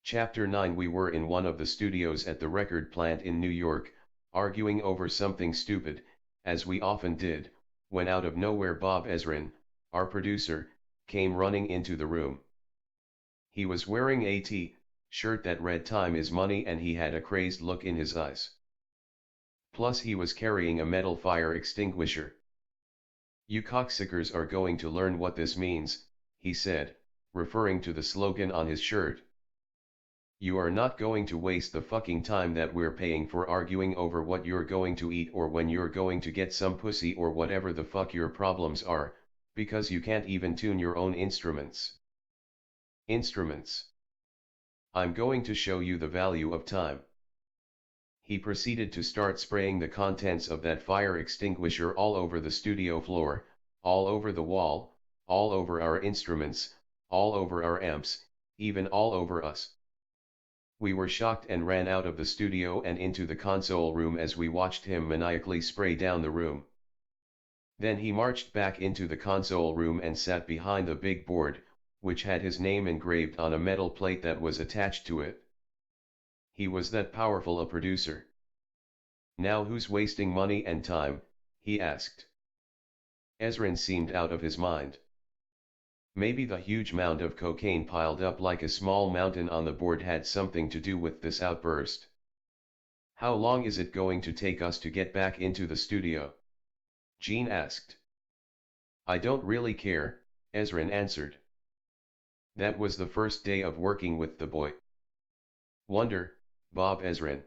Chapter 9. We were in one of the studios at the record plant in New York, arguing over something stupid, as we often did, when out of nowhere Bob Ezrin, our producer, came running into the room. He was wearing a t-shirt that read "Time is money" and he had a crazed look in his eyes. Plus he was carrying a metal fire extinguisher. "You cocksuckers are going to learn what this means," he said, referring to the slogan on his shirt. "You are not going to waste the fucking time that we're paying for arguing over what you're going to eat or when you're going to get some pussy or whatever the fuck your problems are, because you can't even tune your own instruments. Instruments. I'm going to show you the value of time." He proceeded to start spraying the contents of that fire extinguisher all over the studio floor, all over the wall, all over our instruments, all over our amps, even all over us. We were shocked and ran out of the studio and into the console room as we watched him maniacally spray down the room. Then he marched back into the console room and sat behind the big board, which had his name engraved on a metal plate that was attached to it. He was that powerful a producer. "Now who's wasting money and time?" he asked. Ezrin seemed out of his mind. Maybe the huge mound of cocaine piled up like a small mountain on the board had something to do with this outburst. "How long is it going to take us to get back into the studio?" Gene asked. "I don't really care," Ezrin answered. That was the first day of working with the boy. Wonder, Bob Ezrin.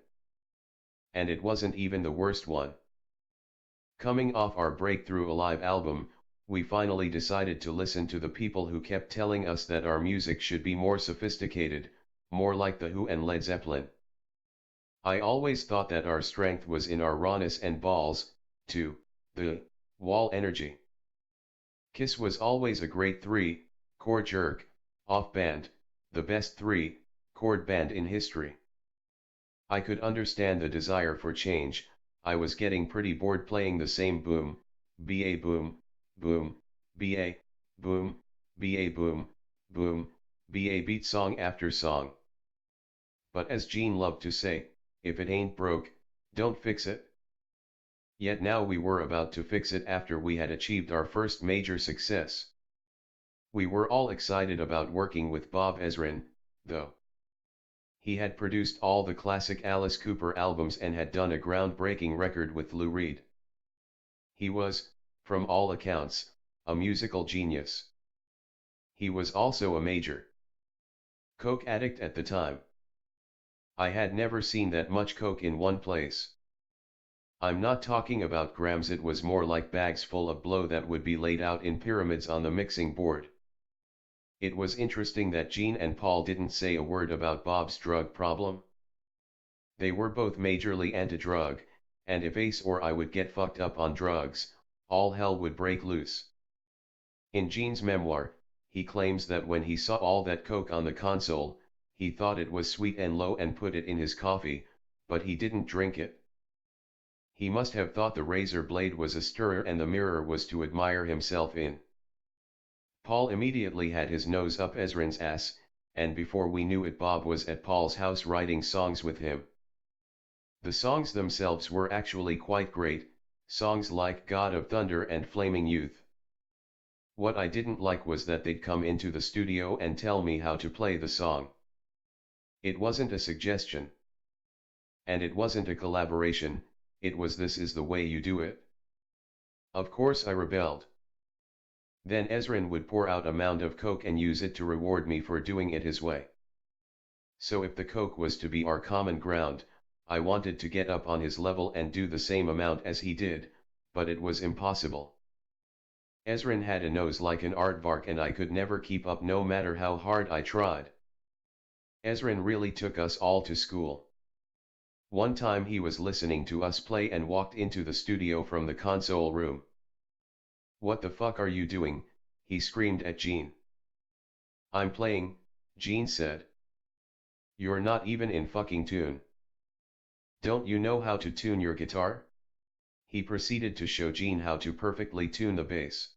And it wasn't even the worst one. Coming off our Breakthrough Alive album, we finally decided to listen to the people who kept telling us that our music should be more sophisticated, more like The Who and Led Zeppelin. I always thought that our strength was in our rawness and balls, to the wall energy. Kiss was always a great 3-chord jerk off band, the best 3-chord band in history. I could understand the desire for change. I was getting pretty bored playing the same boom, ba boom, boom, ba, boom, ba boom, boom, ba beat song after song. But as Gene loved to say, if it ain't broke, don't fix it. Yet now we were about to fix it after we had achieved our first major success. We were all excited about working with Bob Ezrin, though. He had produced all the classic Alice Cooper albums and had done a groundbreaking record with Lou Reed. He was, from all accounts, a musical genius. He was also a major coke addict at the time. I had never seen that much coke in one place. I'm not talking about grams, it was more like bags full of blow that would be laid out in pyramids on the mixing board. It was interesting that Gene and Paul didn't say a word about Bob's drug problem. They were both majorly anti-drug, and if Ace or I would get fucked up on drugs, all hell would break loose. In Gene's memoir, he claims that when he saw all that coke on the console, he thought it was sweet and low and put it in his coffee, but he didn't drink it. He must have thought the razor blade was a stirrer and the mirror was to admire himself in. Paul immediately had his nose up Ezrin's ass, and before we knew it Bob was at Paul's house writing songs with him. The songs themselves were actually quite great, songs like God of Thunder and Flaming Youth. What I didn't like was that they'd come into the studio and tell me how to play the song. It wasn't a suggestion. And it wasn't a collaboration, it was "this is the way you do it." Of course I rebelled. Then Ezrin would pour out a mound of coke and use it to reward me for doing it his way. So if the coke was to be our common ground, I wanted to get up on his level and do the same amount as he did, but it was impossible. Ezrin had a nose like an aardvark and I could never keep up no matter how hard I tried. Ezrin really took us all to school. One time he was listening to us play and walked into the studio from the console room. "What the fuck are you doing?" he screamed at Gene. "I'm playing," Gene said. "You're not even in fucking tune. Don't you know how to tune your guitar?" He proceeded to show Gene how to perfectly tune the bass.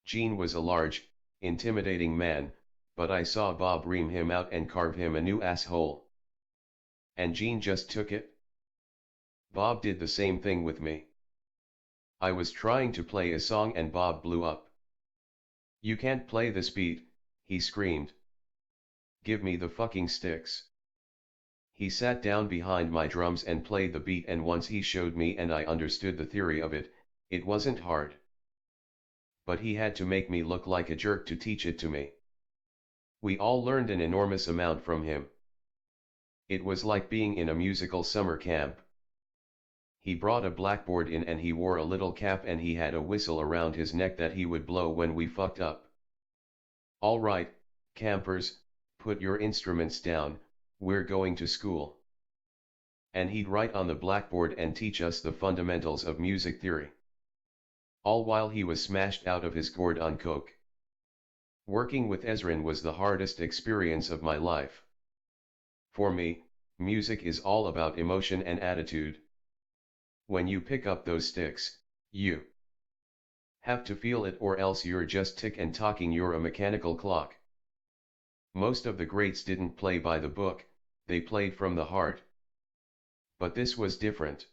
Gene was a large, intimidating man, but I saw Bob ream him out and carve him a new asshole. And Gene just took it? Bob did the same thing with me. I was trying to play a song and Bob blew up. "You can't play this beat," he screamed. "Give me the fucking sticks." He sat down behind my drums and played the beat, and once he showed me and I understood the theory of it, it wasn't hard. But he had to make me look like a jerk to teach it to me. We all learned an enormous amount from him. It was like being in a musical summer camp. He brought a blackboard in and he wore a little cap and he had a whistle around his neck that he would blow when we fucked up. "All right, campers, put your instruments down, we're going to school." And he'd write on the blackboard and teach us the fundamentals of music theory. All while he was smashed out of his gourd on coke. Working with Ezrin was the hardest experience of my life. For me, music is all about emotion and attitude. When you pick up those sticks, you have to feel it, or else you're just tick and talking, you're a mechanical clock. Most of the greats didn't play by the book, they played from the heart. But this was different.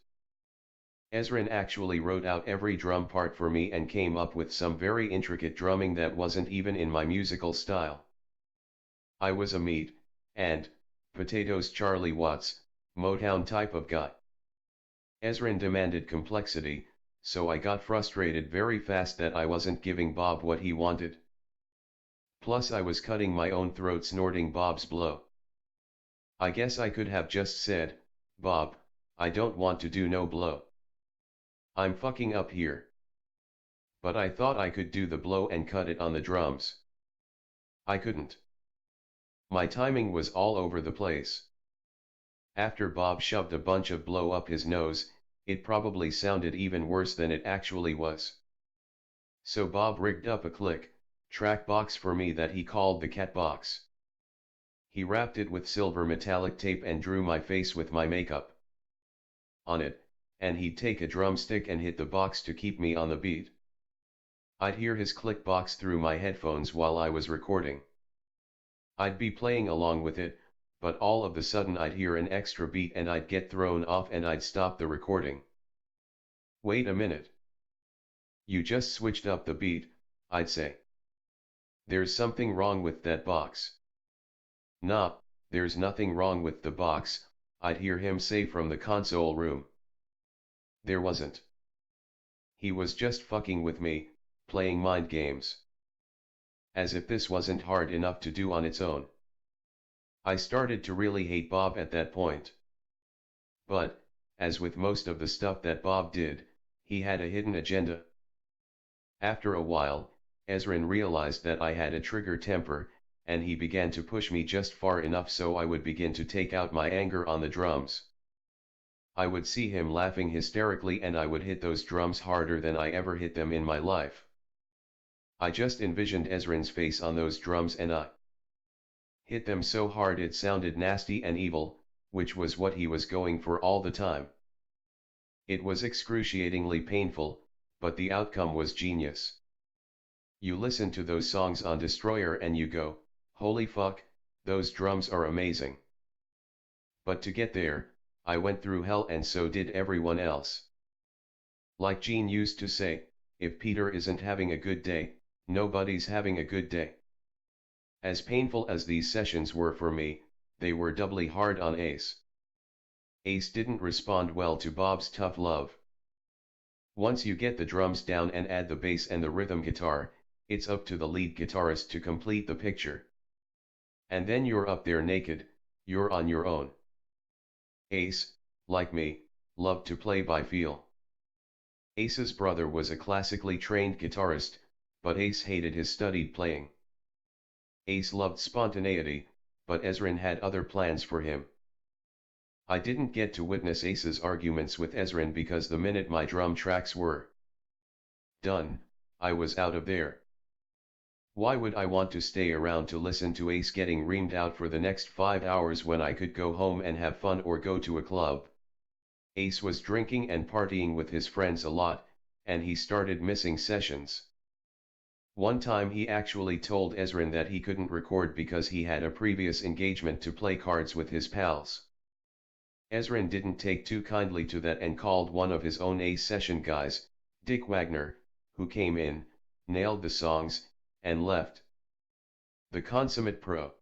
Ezrin actually wrote out every drum part for me and came up with some very intricate drumming that wasn't even in my musical style. I was a meat and potatoes Charlie Watts, Motown type of guy. Ezrin demanded complexity, so I got frustrated very fast that I wasn't giving Bob what he wanted. Plus I was cutting my own throat snorting Bob's blow. I guess I could have just said, "Bob, I don't want to do no blow. I'm fucking up here." But I thought I could do the blow and cut it on the drums. I couldn't. My timing was all over the place. After Bob shoved a bunch of blow up his nose, it probably sounded even worse than it actually was. So Bob rigged up a track box for me that he called the cat box. He wrapped it with silver metallic tape and drew my face with my makeup on it, and he'd take a drumstick and hit the box to keep me on the beat. I'd hear his click box through my headphones while I was recording. I'd be playing along with it, but all of a sudden I'd hear an extra beat and I'd get thrown off and I'd stop the recording. "Wait a minute. You just switched up the beat," I'd say. "There's something wrong with that box." "Nah, there's nothing wrong with the box," I'd hear him say from the console room. There wasn't. He was just fucking with me, playing mind games. As if this wasn't hard enough to do on its own. I started to really hate Bob at that point. But, as with most of the stuff that Bob did, he had a hidden agenda. After a while, Ezrin realized that I had a trigger temper, and he began to push me just far enough so I would begin to take out my anger on the drums. I would see him laughing hysterically and I would hit those drums harder than I ever hit them in my life. I just envisioned Ezrin's face on those drums and I hit them so hard it sounded nasty and evil, which was what he was going for all the time. It was excruciatingly painful, but the outcome was genius. You listen to those songs on Destroyer and you go, "Holy fuck, those drums are amazing." But to get there, I went through hell and so did everyone else. Like Gene used to say, if Peter isn't having a good day, nobody's having a good day. As painful as these sessions were for me, they were doubly hard on Ace. Ace didn't respond well to Bob's tough love. Once you get the drums down and add the bass and the rhythm guitar, it's up to the lead guitarist to complete the picture. And then you're up there naked, you're on your own. Ace, like me, loved to play by feel. Ace's brother was a classically trained guitarist, but Ace hated his studied playing. Ace loved spontaneity, but Ezrin had other plans for him. I didn't get to witness Ace's arguments with Ezrin because the minute my drum tracks were done, I was out of there. Why would I want to stay around to listen to Ace getting reamed out for the next 5 hours when I could go home and have fun or go to a club? Ace was drinking and partying with his friends a lot, and he started missing sessions. One time he actually told Ezrin that he couldn't record because he had a previous engagement to play cards with his pals. Ezrin didn't take too kindly to that and called one of his own Ace session guys, Dick Wagner, who came in, nailed the songs, and left. The consummate pro.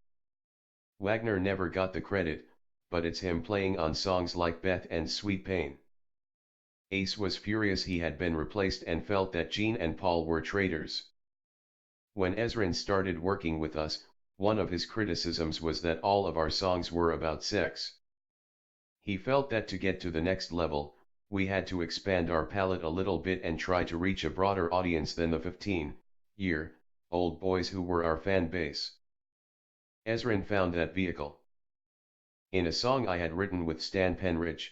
Wagner never got the credit, but it's him playing on songs like Beth and Sweet Pain. Ace was furious he had been replaced and felt that Gene and Paul were traitors. When Ezrin started working with us, one of his criticisms was that all of our songs were about sex. He felt that to get to the next level, we had to expand our palette a little bit and try to reach a broader audience than the 15-year-old boys who were our fan base. Ezrin found that vehicle in a song I had written with Stan Penridge.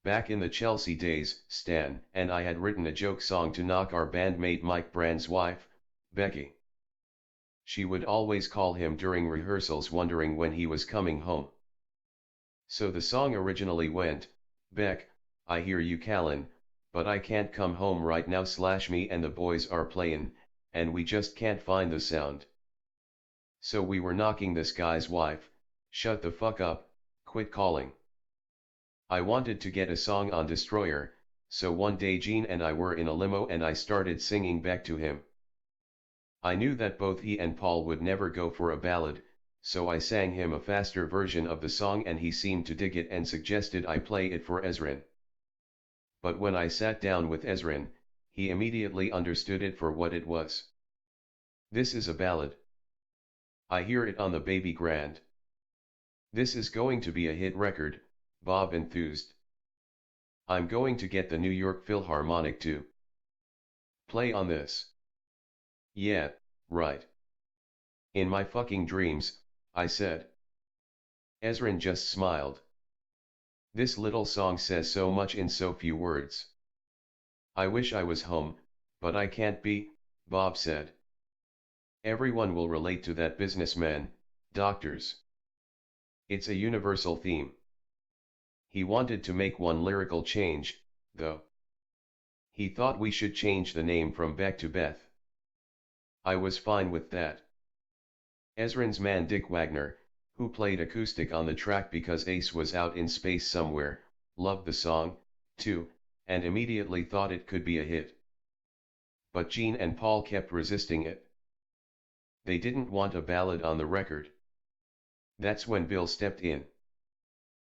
Back in the Chelsea days, Stan and I had written a joke song to knock our bandmate Mike Brand's wife, Becky. She would always call him during rehearsals wondering when he was coming home. So the song originally went, "Beck, I hear you callin', but I can't come home right now / me and the boys are playin', and we just can't find the sound. So we were knocking this guy's wife, shut the fuck up, quit calling." I wanted to get a song on Destroyer, so one day Gene and I were in a limo and I started singing back to him. I knew that both he and Paul would never go for a ballad, so I sang him a faster version of the song and he seemed to dig it and suggested I play it for Ezrin. But when I sat down with Ezrin, he immediately understood it for what it was. "This is a ballad. I hear it on the Baby Grand. This is going to be a hit record," Bob enthused. "I'm going to get the New York Philharmonic to play on this." "Yeah, right. In my fucking dreams," I said. Ezrin just smiled. "This little song says so much in so few words." "I wish I was home, but I can't be," Bob said. "Everyone will relate to that businessman, doctors. It's a universal theme." He wanted to make one lyrical change, though. He thought we should change the name from Beck to Beth. I was fine with that. Ezrin's man Dick Wagner, who played acoustic on the track because Ace was out in space somewhere, loved the song, too, and immediately thought it could be a hit. But Gene and Paul kept resisting it. They didn't want a ballad on the record. That's when Bill stepped in.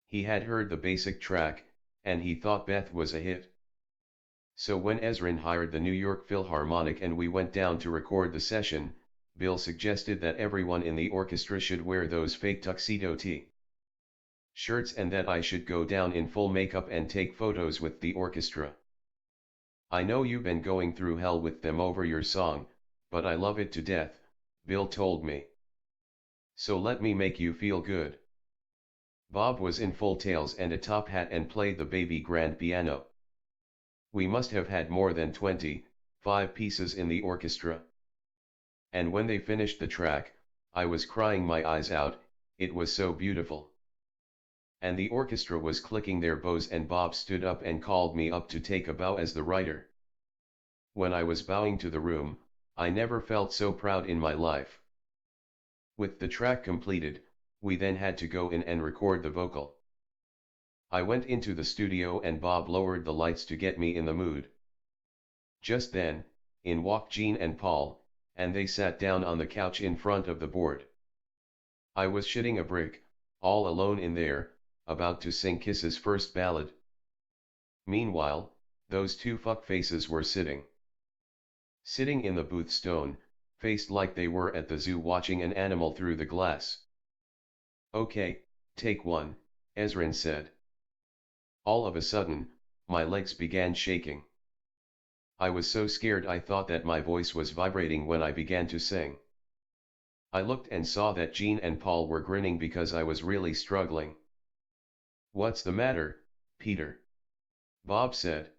He had heard the basic track, and he thought Beth was a hit. So when Ezrin hired the New York Philharmonic and we went down to record the session, Bill suggested that everyone in the orchestra should wear those fake tuxedo t-shirts and that I should go down in full makeup and take photos with the orchestra. "I know you've been going through hell with them over your song, but I love it to death," Bill told me. "So let me make you feel good." Bob was in full tails and a top hat and played the baby grand piano. We must have had more than 25 pieces in the orchestra. And when they finished the track, I was crying my eyes out, it was so beautiful. And the orchestra was clicking their bows and Bob stood up and called me up to take a bow as the writer. When I was bowing to the room, I never felt so proud in my life. With the track completed, we then had to go in and record the vocal. I went into the studio and Bob lowered the lights to get me in the mood. Just then, in walked Gene and Paul, and they sat down on the couch in front of the board. I was shitting a brick, all alone in there, about to sing Kiss's first ballad. Meanwhile, those two fuckfaces were sitting in the booth stone-faced like they were at the zoo watching an animal through the glass. "Okay, take one," Ezrin said. All of a sudden, my legs began shaking. I was so scared I thought that my voice was vibrating when I began to sing. I looked and saw that Gene and Paul were grinning because I was really struggling. "What's the matter, Peter?" Bob said.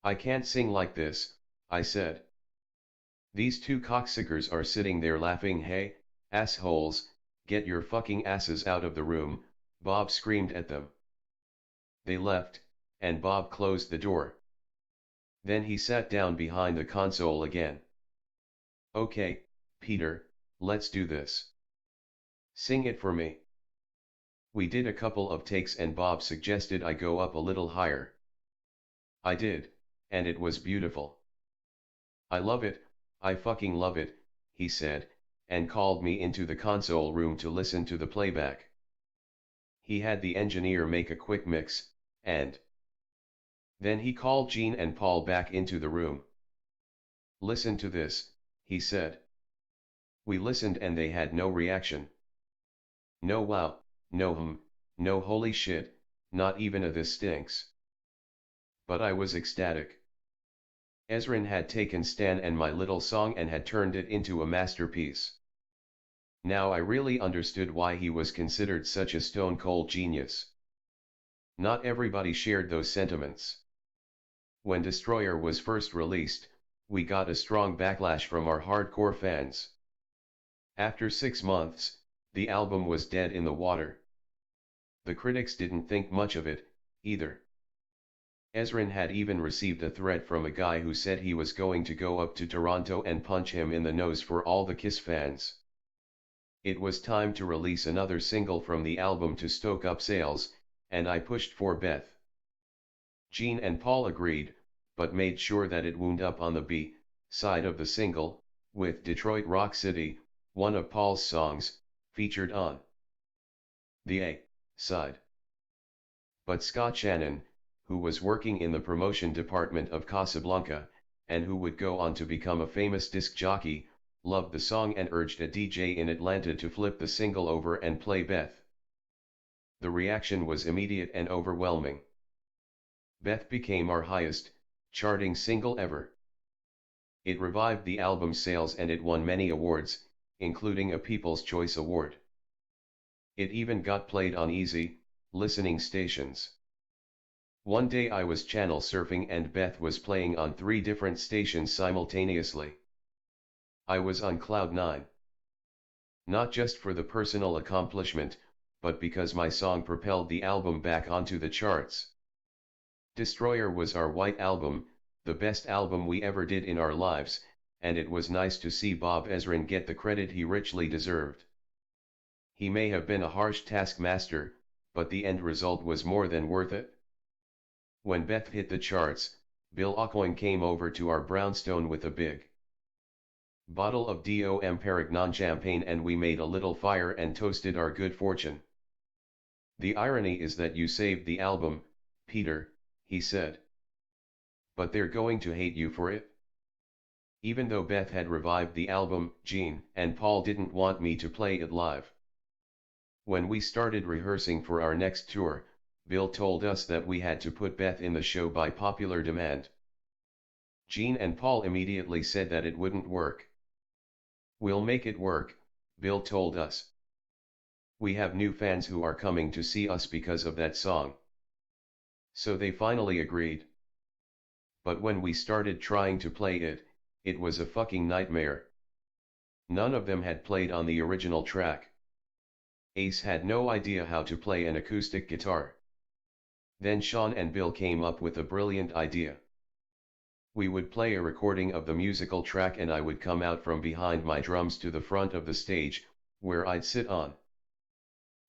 "I can't sing like this," I said. "These two cocksuckers are sitting there laughing. Hey, assholes, get your fucking asses out of the room," Bob screamed at them. They left, and Bob closed the door. Then he sat down behind the console again. Okay, Peter, let's do this. Sing it for me. We did a couple of takes and Bob suggested I go up a little higher. I did, and it was beautiful. I love it, I fucking love it, he said, and called me into the console room to listen to the playback. He had the engineer make a quick mix, and then he called Gene and Paul back into the room. Listen to this, he said. We listened and they had no reaction. No wow, no no holy shit, not even a this stinks. But I was ecstatic. Ezrin had taken Stan and my little song and had turned it into a masterpiece. Now I really understood why he was considered such a stone-cold genius. Not everybody shared those sentiments. When Destroyer was first released, we got a strong backlash from our hardcore fans. After 6 months, the album was dead in the water. The critics didn't think much of it, either. Ezrin had even received a threat from a guy who said he was going to go up to Toronto and punch him in the nose for all the Kiss fans. It was time to release another single from the album to stoke up sales, and I pushed for Beth. Gene and Paul agreed, but made sure that it wound up on the B side of the single, with Detroit Rock City, one of Paul's songs, featured on the A side. But Scott Shannon, who was working in the promotion department of Casablanca, and who would go on to become a famous disc jockey, loved the song and urged a DJ in Atlanta to flip the single over and play Beth. The reaction was immediate and overwhelming. Beth became our highest charting single ever. It revived the album's sales and it won many awards, including a People's Choice Award. It even got played on easy listening stations. One day I was channel surfing and Beth was playing on 3 different stations simultaneously. I was on cloud 9. Not just for the personal accomplishment, but because my song propelled the album back onto the charts. Destroyer was our white album, the best album we ever did in our lives, and it was nice to see Bob Ezrin get the credit he richly deserved. He may have been a harsh taskmaster, but the end result was more than worth it. When Beth hit the charts, Bill Aucoin came over to our brownstone with a big bottle of Dom Perignon champagne and we made a little fire and toasted our good fortune. The irony is that you saved the album, Peter, he said. But they're going to hate you for it. Even though Beth had revived the album, Gene and Paul didn't want me to play it live. When we started rehearsing for our next tour, Bill told us that we had to put Beth in the show by popular demand. Gene and Paul immediately said that it wouldn't work. We'll make it work, Bill told us. We have new fans who are coming to see us because of that song. So they finally agreed. But when we started trying to play it, it was a fucking nightmare. None of them had played on the original track. Ace had no idea how to play an acoustic guitar. Then Sean and Bill came up with a brilliant idea. We would play a recording of the musical track and I would come out from behind my drums to the front of the stage, where I'd sit on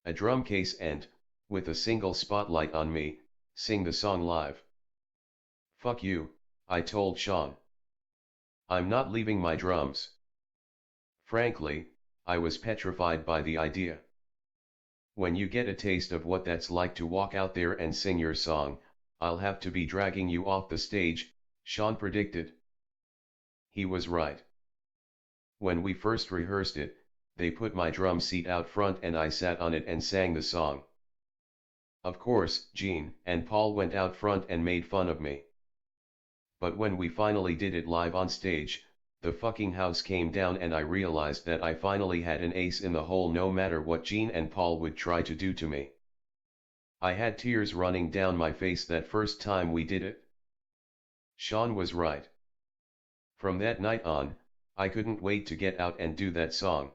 a drum case and, with a single spotlight on me, sing the song live. Fuck you, I told Sean. I'm not leaving my drums. Frankly, I was petrified by the idea. When you get a taste of what that's like to walk out there and sing your song, I'll have to be dragging you off the stage, Sean predicted. He was right. When we first rehearsed it, they put my drum seat out front and I sat on it and sang the song. Of course, Gene and Paul went out front and made fun of me. But when we finally did it live on stage, the fucking house came down and I realized that I finally had an ace in the hole no matter what Gene and Paul would try to do to me. I had tears running down my face that first time we did it. Sean was right. From that night on, I couldn't wait to get out and do that song.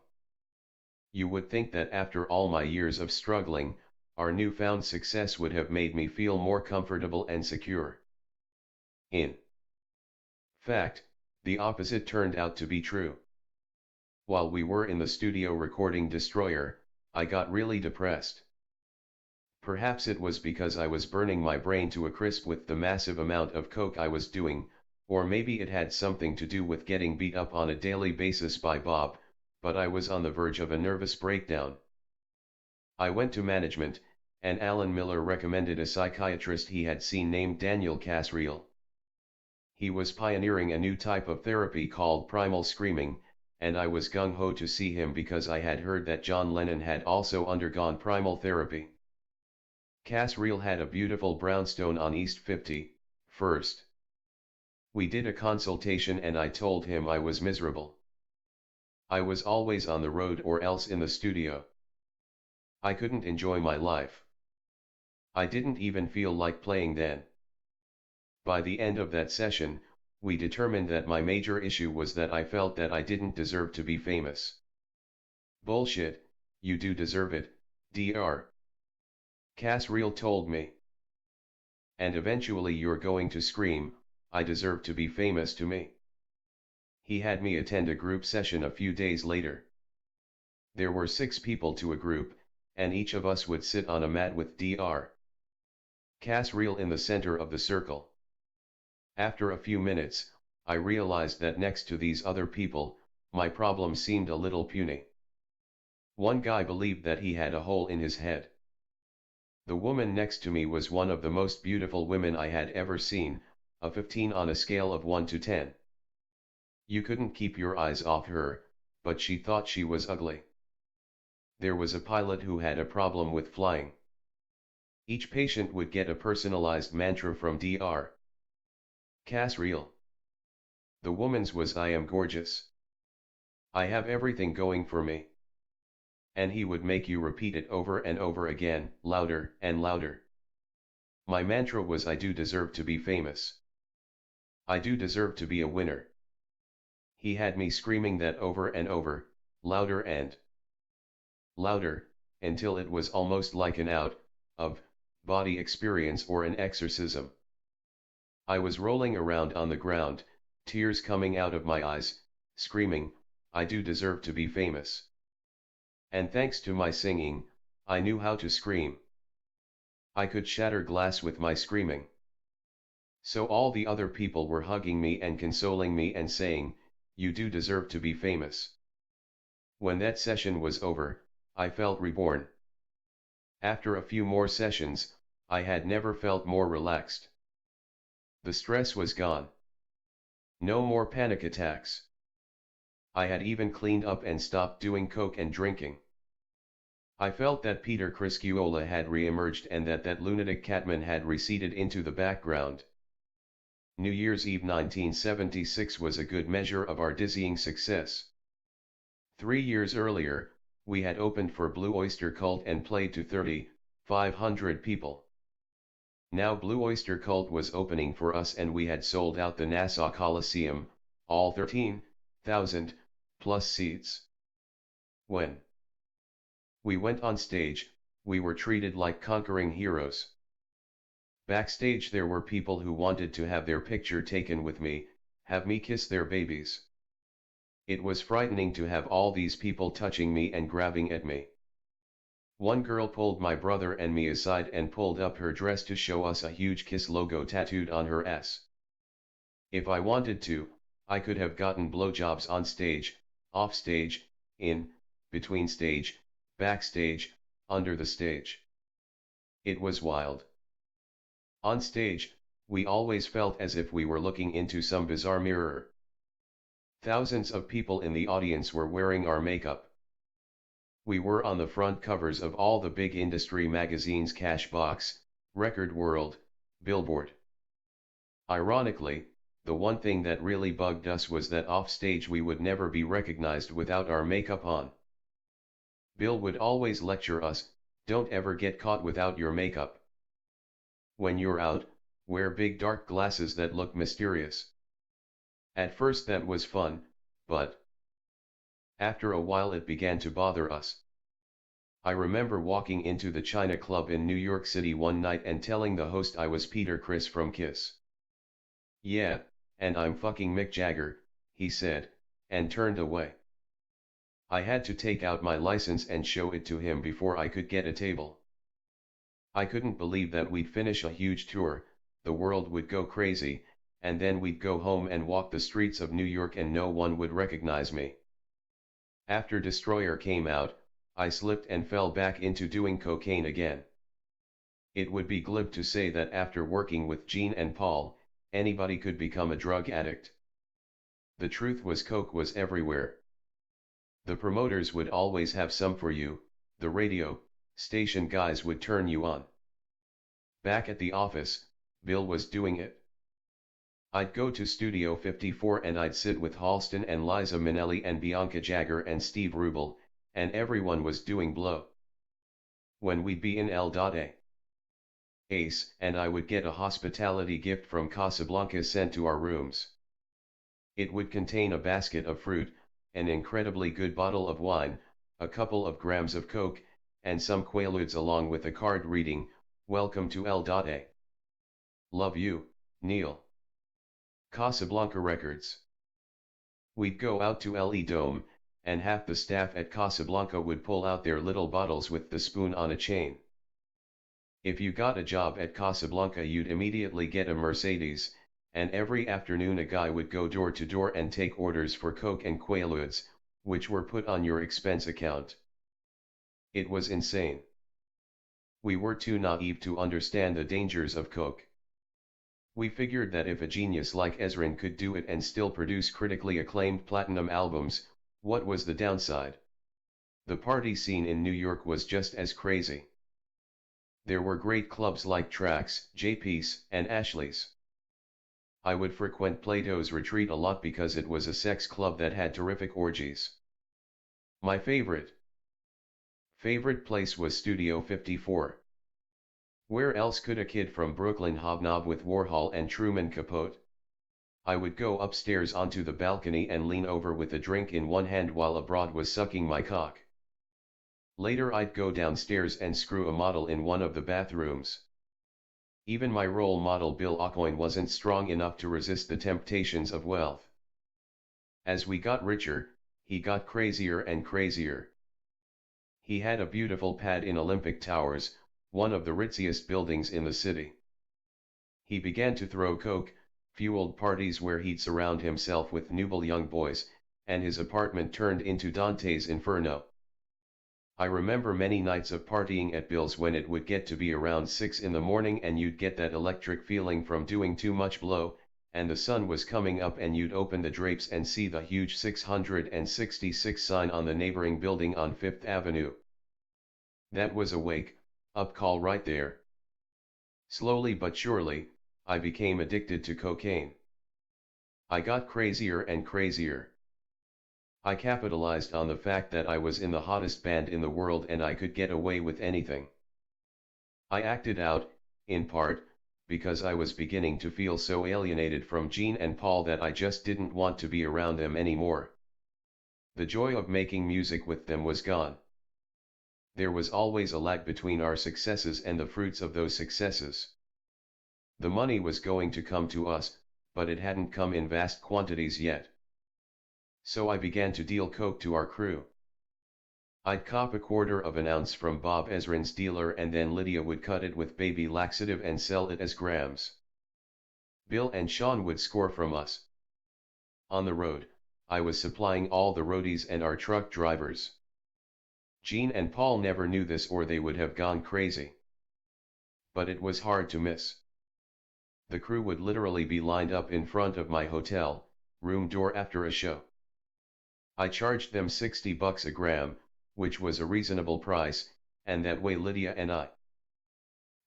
You would think that after all my years of struggling, our newfound success would have made me feel more comfortable and secure. In fact, the opposite turned out to be true. While we were in the studio recording Destroyer, I got really depressed. Perhaps it was because I was burning my brain to a crisp with the massive amount of coke I was doing, or maybe it had something to do with getting beat up on a daily basis by Bob, but I was on the verge of a nervous breakdown. I went to management, and Alan Miller recommended a psychiatrist he had seen named Daniel Casriel. He was pioneering a new type of therapy called primal screaming, and I was gung-ho to see him because I had heard that John Lennon had also undergone primal therapy. Casriel had a beautiful brownstone on East 51st. We did a consultation and I told him I was miserable. I was always on the road or else in the studio. I couldn't enjoy my life. I didn't even feel like playing then. By the end of that session, we determined that my major issue was that I felt that I didn't deserve to be famous. Bullshit, you do deserve it, Dr. Casriel told me. And eventually you're going to scream, I deserve to be famous to me. He had me attend a group session a few days later. There were 6 people to a group, and each of us would sit on a mat with Dr. Casriel in the center of the circle. After a few minutes, I realized that next to these other people, my problem seemed a little puny. One guy believed that he had a hole in his head. The woman next to me was one of the most beautiful women I had ever seen, a 15 on a scale of 1 to 10. You couldn't keep your eyes off her, but she thought she was ugly. There was a pilot who had a problem with flying. Each patient would get a personalized mantra from Dr. Casriel. The woman's was I am gorgeous. I have everything going for me. And he would make you repeat it over and over again, louder and louder. My mantra was I do deserve to be famous. I do deserve to be a winner. He had me screaming that over and over, louder and louder, until it was almost like an out-of-body experience or an exorcism. I was rolling around on the ground, tears coming out of my eyes, screaming, I do deserve to be famous. And thanks to my singing, I knew how to scream. I could shatter glass with my screaming. So all the other people were hugging me and consoling me and saying, you do deserve to be famous. When that session was over, I felt reborn. After a few more sessions, I had never felt more relaxed. The stress was gone. No more panic attacks. I had even cleaned up and stopped doing coke and drinking. I felt that Peter Criss had re-emerged and that lunatic Catman had receded into the background. New Year's Eve 1976 was a good measure of our dizzying success. 3 years earlier, we had opened for Blue Oyster Cult and played to 3,500 people. Now Blue Oyster Cult was opening for us and we had sold out the Nassau Coliseum, all 13,000 plus seats. When we went on stage, we were treated like conquering heroes. Backstage there were people who wanted to have their picture taken with me, have me kiss their babies. It was frightening to have all these people touching me and grabbing at me. One girl pulled my brother and me aside and pulled up her dress to show us a huge Kiss logo tattooed on her ass. If I wanted to, I could have gotten blowjobs on stage, off stage, in, between stage, backstage, under the stage. It was wild. On stage, we always felt as if we were looking into some bizarre mirror. Thousands of people in the audience were wearing our makeup. We were on the front covers of all the big industry magazines: Cashbox, Record World, Billboard. Ironically, the one thing that really bugged us was that off stage we would never be recognized without our makeup on. Bill would always lecture us, don't ever get caught without your makeup. When you're out, wear big dark glasses that look mysterious. At first that was fun, but after a while it began to bother us. I remember walking into the China Club in New York City one night and telling the host I was Peter Criss from Kiss. Yeah, and I'm fucking Mick Jagger, he said, and turned away. I had to take out my license and show it to him before I could get a table. I couldn't believe that we'd finish a huge tour, the world would go crazy, and then we'd go home and walk the streets of New York and no one would recognize me. After Destroyer came out, I slipped and fell back into doing cocaine again. It would be glib to say that after working with Gene and Paul, anybody could become a drug addict. The truth was coke was everywhere. The promoters would always have some for you, the radio station guys would turn you on. Back at the office, Bill was doing it. I'd go to Studio 54 and I'd sit with Halston and Liza Minnelli and Bianca Jagger and Steve Rubel, and everyone was doing blow. When we'd be in L.A., Ace and I would get a hospitality gift from Casablanca sent to our rooms. It would contain a basket of fruit, an incredibly good bottle of wine, a couple of grams of coke, and some quaaludes along with a card reading, "Welcome to L.A. Love you, Neil." Casablanca Records. We'd go out to LE Dome, and half the staff at Casablanca would pull out their little bottles with the spoon on a chain. If you got a job at Casablanca you'd immediately get a Mercedes, and every afternoon a guy would go door to door and take orders for coke and quaaludes, which were put on your expense account. It was insane. We were too naive to understand the dangers of coke. We figured that if a genius like Ezrin could do it and still produce critically acclaimed platinum albums, what was the downside? The party scene in New York was just as crazy. There were great clubs like Trax, JP's, and Ashley's. I would frequent Plato's Retreat a lot because it was a sex club that had terrific orgies. My favorite place was Studio 54. Where else could a kid from Brooklyn hobnob with Warhol and Truman Capote? I would go upstairs onto the balcony and lean over with a drink in one hand while a broad was sucking my cock. Later I'd go downstairs and screw a model in one of the bathrooms. Even my role model Bill Aucoin wasn't strong enough to resist the temptations of wealth. As we got richer, he got crazier and crazier. He had a beautiful pad in Olympic Towers, one of the ritziest buildings in the city. He began to throw coke-fueled parties where he'd surround himself with nubile young boys, and his apartment turned into Dante's Inferno. I remember many nights of partying at Bill's when it would get to be around 6 in the morning and you'd get that electric feeling from doing too much blow, and the sun was coming up and you'd open the drapes and see the huge 666 sign on the neighboring building on 5th Avenue. That was a wake-up call right there. Slowly but surely, I became addicted to cocaine. I got crazier and crazier. I capitalized on the fact that I was in the hottest band in the world and I could get away with anything. I acted out, in part, because I was beginning to feel so alienated from Gene and Paul that I just didn't want to be around them anymore. The joy of making music with them was gone. There was always a lag between our successes and the fruits of those successes. The money was going to come to us, but it hadn't come in vast quantities yet. So I began to deal coke to our crew. I'd cop a quarter of an ounce from Bob Ezrin's dealer and then Lydia would cut it with baby laxative and sell it as grams. Bill and Sean would score from us. On the road, I was supplying all the roadies and our truck drivers. Gene and Paul never knew this or they would have gone crazy. But it was hard to miss. The crew would literally be lined up in front of my hotel room door after a show. I charged them $60 a gram, which was a reasonable price, and that way Lydia and I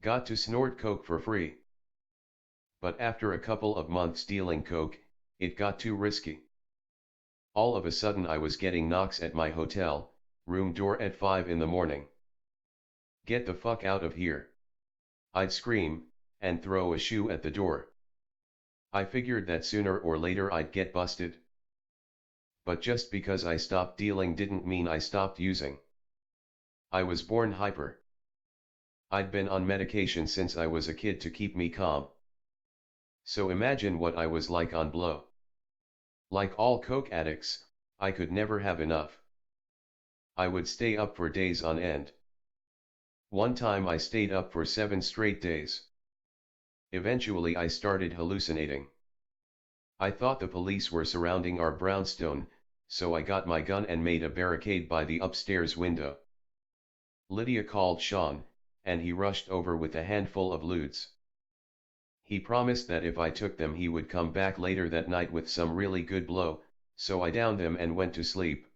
got to snort coke for free. But after a couple of months dealing coke, it got too risky. All of a sudden I was getting knocks at my hotel room door at 5 in the morning. "Get the fuck out of here!" I'd scream, and throw a shoe at the door. I figured that sooner or later I'd get busted. But just because I stopped dealing didn't mean I stopped using. I was born hyper. I'd been on medication since I was a kid to keep me calm. So imagine what I was like on blow. Like all coke addicts, I could never have enough. I would stay up for days on end. One time I stayed up for 7 straight days. Eventually I started hallucinating. I thought the police were surrounding our brownstone, so I got my gun and made a barricade by the upstairs window. Lydia called Sean, and he rushed over with a handful of lewds. He promised that if I took them he would come back later that night with some really good blow, so I downed them and went to sleep.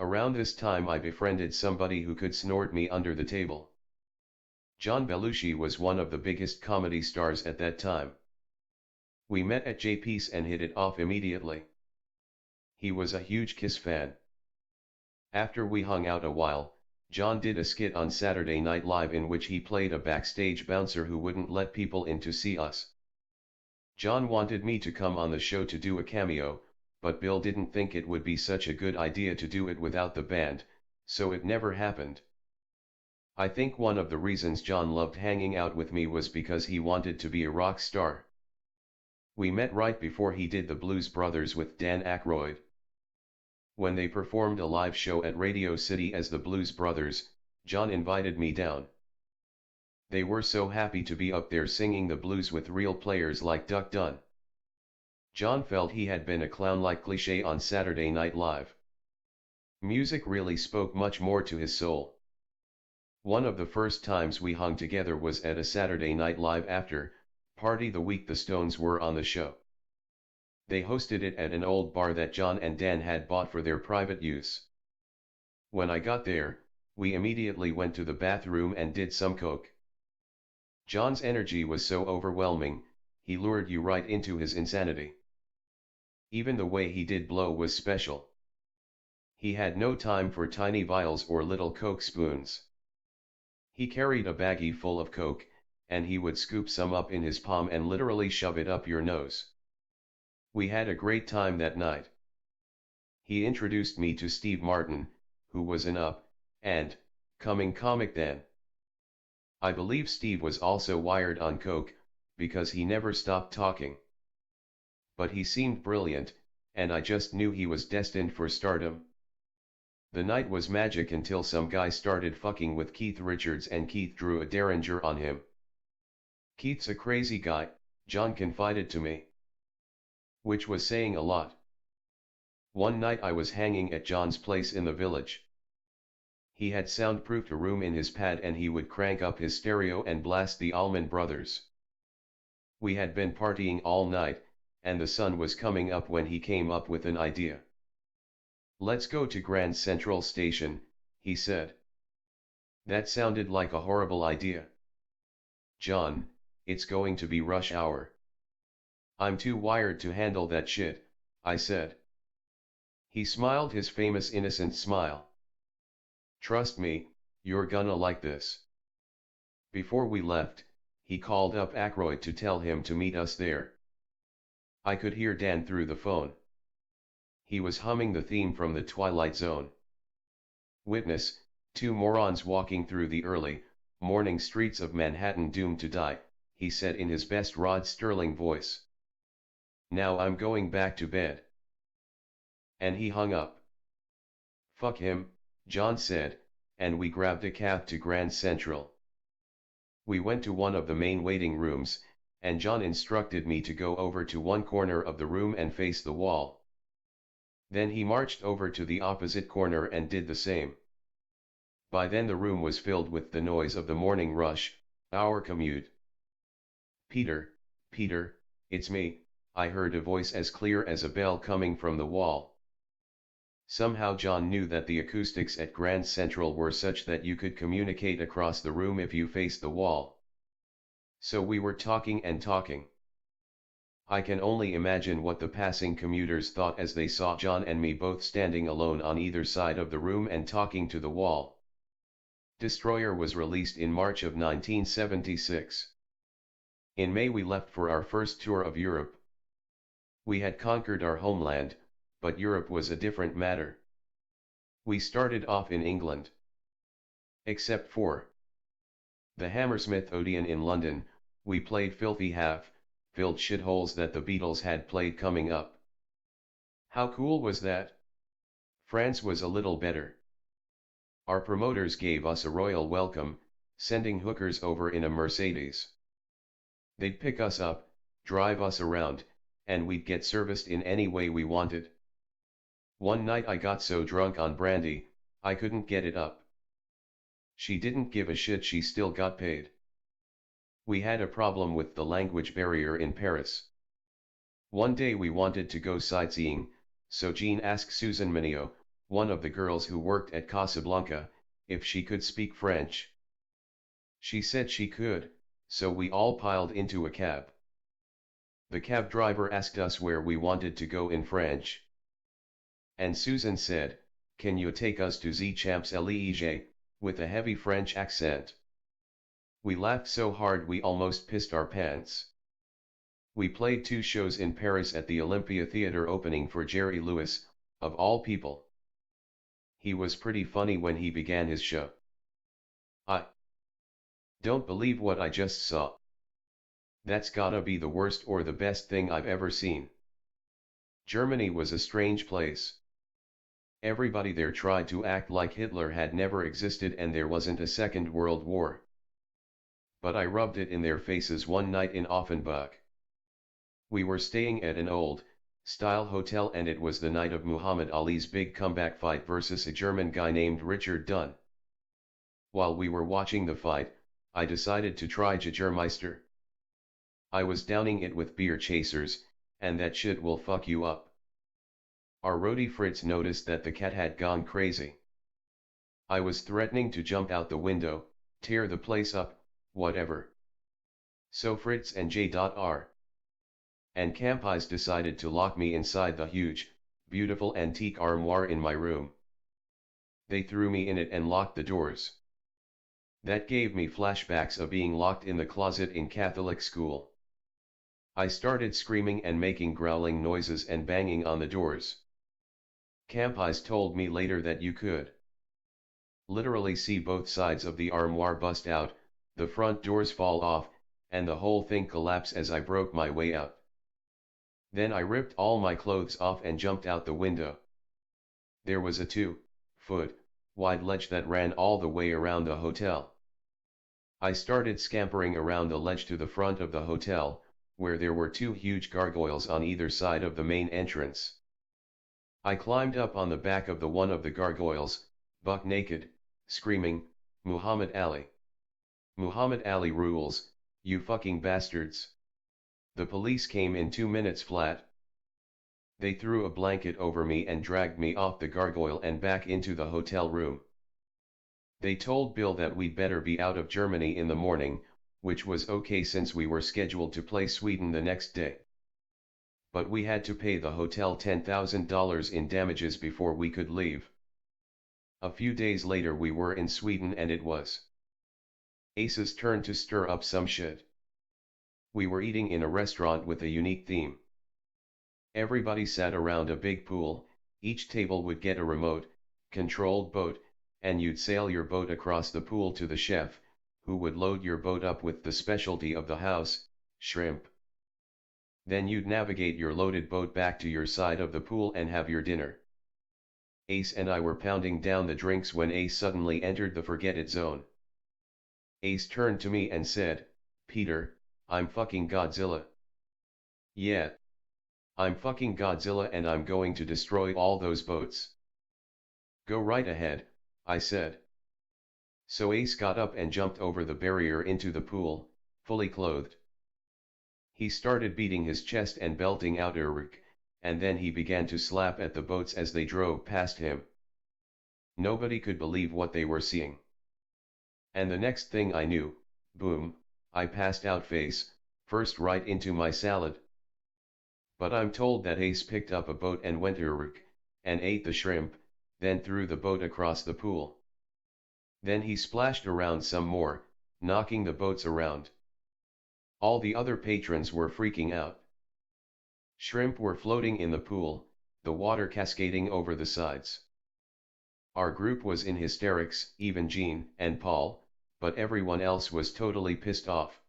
Around this time I befriended somebody who could snort me under the table. John Belushi was one of the biggest comedy stars at that time. We met at JP's and hit it off immediately. He was a huge Kiss fan. After we hung out a while, John did a skit on Saturday Night Live in which he played a backstage bouncer who wouldn't let people in to see us. John wanted me to come on the show to do a cameo, but Bill didn't think it would be such a good idea to do it without the band, so it never happened. I think one of the reasons John loved hanging out with me was because he wanted to be a rock star. We met right before he did the Blues Brothers with Dan Aykroyd. When they performed a live show at Radio City as the Blues Brothers, John invited me down. They were so happy to be up there singing the blues with real players like Duck Dunn. John felt he had been a clown like Cliché on Saturday Night Live. Music really spoke much more to his soul. One of the first times we hung together was at a Saturday Night Live after party the week the Stones were on the show. They hosted it at an old bar that John and Dan had bought for their private use. When I got there, we immediately went to the bathroom and did some coke. John's energy was so overwhelming, he lured you right into his insanity. Even the way he did blow was special. He had no time for tiny vials or little coke spoons. He carried a baggie full of coke, and he would scoop some up in his palm and literally shove it up your nose. We had a great time that night. He introduced me to Steve Martin, who was an up and coming comic then. I believe Steve was also wired on coke, because he never stopped talking. But he seemed brilliant, and I just knew he was destined for stardom. The night was magic until some guy started fucking with Keith Richards and Keith drew a derringer on him. Keith's a crazy guy, John confided to me. Which was saying a lot. One night I was hanging at John's place in the village. He had soundproofed a room in his pad and he would crank up his stereo and blast the Allman Brothers. We had been partying all night, and the sun was coming up when he came up with an idea. "Let's go to Grand Central Station," he said. That sounded like a horrible idea. "John, it's going to be rush hour." "I'm too wired to handle that shit," I said. He smiled his famous innocent smile. "Trust me, you're gonna like this." Before we left, he called up Aykroyd to tell him to meet us there. I could hear Dan through the phone. He was humming the theme from The Twilight Zone. "Witness, two morons walking through the early morning streets of Manhattan doomed to die," he said in his best Rod Sterling voice. "Now I'm going back to bed." And he hung up. "Fuck him," John said, and we grabbed a cab to Grand Central. We went to one of the main waiting rooms, and John instructed me to go over to one corner of the room and face the wall. Then he marched over to the opposite corner and did the same. By then the room was filled with the noise of the morning rush, our commute. "Peter, Peter, it's me," I heard a voice as clear as a bell coming from the wall. Somehow John knew that the acoustics at Grand Central were such that you could communicate across the room if you faced the wall. So we were talking and talking. I can only imagine what the passing commuters thought as they saw John and me both standing alone on either side of the room and talking to the wall. Destroyer was released in March of 1976. In May we left for our first tour of Europe. We had conquered our homeland, but Europe was a different matter. We started off in England. Except for the Hammersmith Odeon in London, we played filthy half-filled shitholes that the Beatles had played coming up. How cool was that? France was a little better. Our promoters gave us a royal welcome, sending hookers over in a Mercedes. They'd pick us up, drive us around, and we'd get serviced in any way we wanted. One night I got so drunk on brandy, I couldn't get it up. She didn't give a shit, she still got paid. We had a problem with the language barrier in Paris. One day we wanted to go sightseeing, so Jean asked Susan Mineo, one of the girls who worked at Casablanca, if she could speak French. She said she could, so we all piled into a cab. The cab driver asked us where we wanted to go in French. And Susan said, "Can you take us to the Champs-Élysées," with a heavy French accent. We laughed so hard we almost pissed our pants. We played 2 shows in Paris at the Olympia Theatre opening for Jerry Lewis, of all people. He was pretty funny when he began his show. "I don't believe what I just saw. That's gotta be the worst or the best thing I've ever seen. Germany was a strange place. Everybody there tried to act like Hitler had never existed and there wasn't a Second World War. But I rubbed it in their faces one night in Offenbach. We were staying at an old-style hotel and it was the night of Muhammad Ali's big comeback fight versus a German guy named Richard Dunn. While we were watching the fight, I decided to try Jägermeister. I was downing it with beer chasers, and that shit will fuck you up. Our roadie Fritz noticed that the cat had gone crazy. I was threatening to jump out the window, tear the place up, whatever. So Fritz and J.R. and Campis decided to lock me inside the huge, beautiful antique armoire in my room. They threw me in it and locked the doors. That gave me flashbacks of being locked in the closet in Catholic school. I started screaming and making growling noises and banging on the doors. Campis told me later that you could literally see both sides of the armoire bust out, the front doors fall off, and the whole thing collapse as I broke my way out. Then I ripped all my clothes off and jumped out the window. There was a 2-foot wide ledge that ran all the way around the hotel. I started scampering around the ledge to the front of the hotel, where there were 2 huge gargoyles on either side of the main entrance. I climbed up on the back of the one of the gargoyles, buck naked, screaming, "Muhammad Ali! Muhammad Ali rules, you fucking bastards!" The police came in 2 minutes flat. They threw a blanket over me and dragged me off the gargoyle and back into the hotel room. They told Bill that we'd better be out of Germany in the morning, which was okay since we were scheduled to play Sweden the next day. But we had to pay the hotel $10,000 in damages before we could leave. A few days later we were in Sweden and it was Ace's turn to stir up some shit. We were eating in a restaurant with a unique theme. Everybody sat around a big pool, each table would get a remote-controlled boat, and you'd sail your boat across the pool to the chef, who would load your boat up with the specialty of the house, shrimp. Then you'd navigate your loaded boat back to your side of the pool and have your dinner. Ace and I were pounding down the drinks when Ace suddenly entered the forget it zone. Ace turned to me and said, "Peter, I'm fucking Godzilla." "Yeah. I'm fucking Godzilla and I'm going to destroy all those boats." "Go right ahead," I said. So Ace got up and jumped over the barrier into the pool, fully clothed. He started beating his chest and belting out "Urk," and then he began to slap at the boats as they drove past him. Nobody could believe what they were seeing. And the next thing I knew, boom, I passed out face first right into my salad. But I'm told that Ace picked up a boat and went "Urk," and ate the shrimp, then threw the boat across the pool. Then he splashed around some more, knocking the boats around. All the other patrons were freaking out. Shrimp were floating in the pool, the water cascading over the sides. Our group was in hysterics, even Jean and Paul, but everyone else was totally pissed off.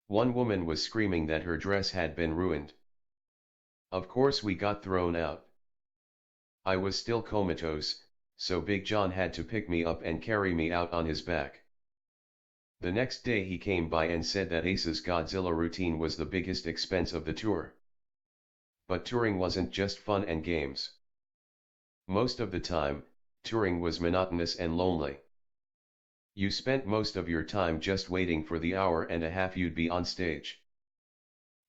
One woman was screaming that her dress had been ruined. Of course we got thrown out. I was still comatose, so Big John had to pick me up and carry me out on his back. The next day he came by and said that Ace's Godzilla routine was the biggest expense of the tour. But touring wasn't just fun and games. Most of the time, touring was monotonous and lonely. You spent most of your time just waiting for the hour and a half you'd be on stage.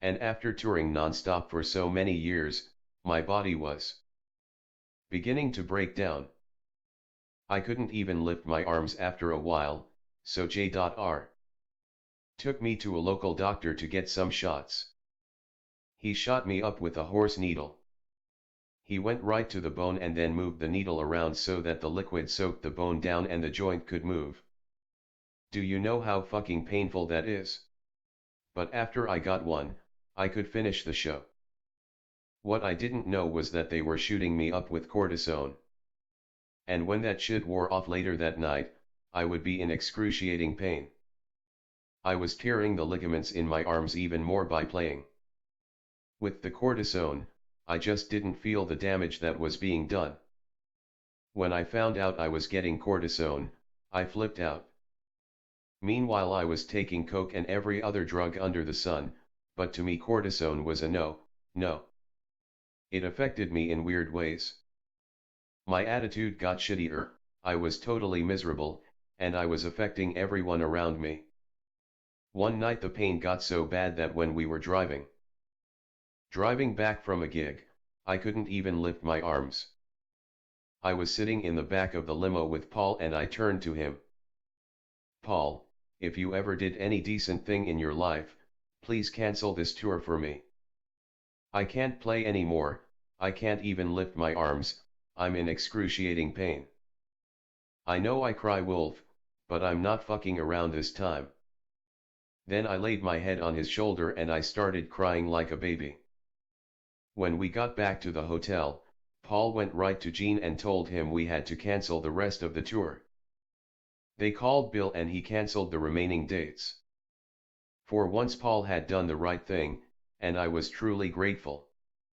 And after touring non-stop for so many years, my body was beginning to break down. I couldn't even lift my arms after a while, so J.R. took me to a local doctor to get some shots. He shot me up with a horse needle. He went right to the bone and then moved the needle around so that the liquid soaked the bone down and the joint could move. Do you know how fucking painful that is? But after I got one, I could finish the show. What I didn't know was that they were shooting me up with cortisone. And when that shit wore off later that night, I would be in excruciating pain. I was tearing the ligaments in my arms even more by playing. With the cortisone, I just didn't feel the damage that was being done. When I found out I was getting cortisone, I flipped out. Meanwhile I was taking coke and every other drug under the sun, but to me cortisone was a no. It affected me in weird ways. My attitude got shittier, I was totally miserable, and I was affecting everyone around me. One night the pain got so bad that when we were driving back from a gig, I couldn't even lift my arms. I was sitting in the back of the limo with Paul and I turned to him. Paul, if you ever did any decent thing in your life, please cancel this tour for me. I can't play anymore, I can't even lift my arms, I'm in excruciating pain. I know I cry wolf, but I'm not fucking around this time. Then I laid my head on his shoulder and I started crying like a baby. When we got back to the hotel, Paul went right to Gene and told him we had to cancel the rest of the tour. They called Bill and he cancelled the remaining dates. For once Paul had done the right thing, and I was truly grateful.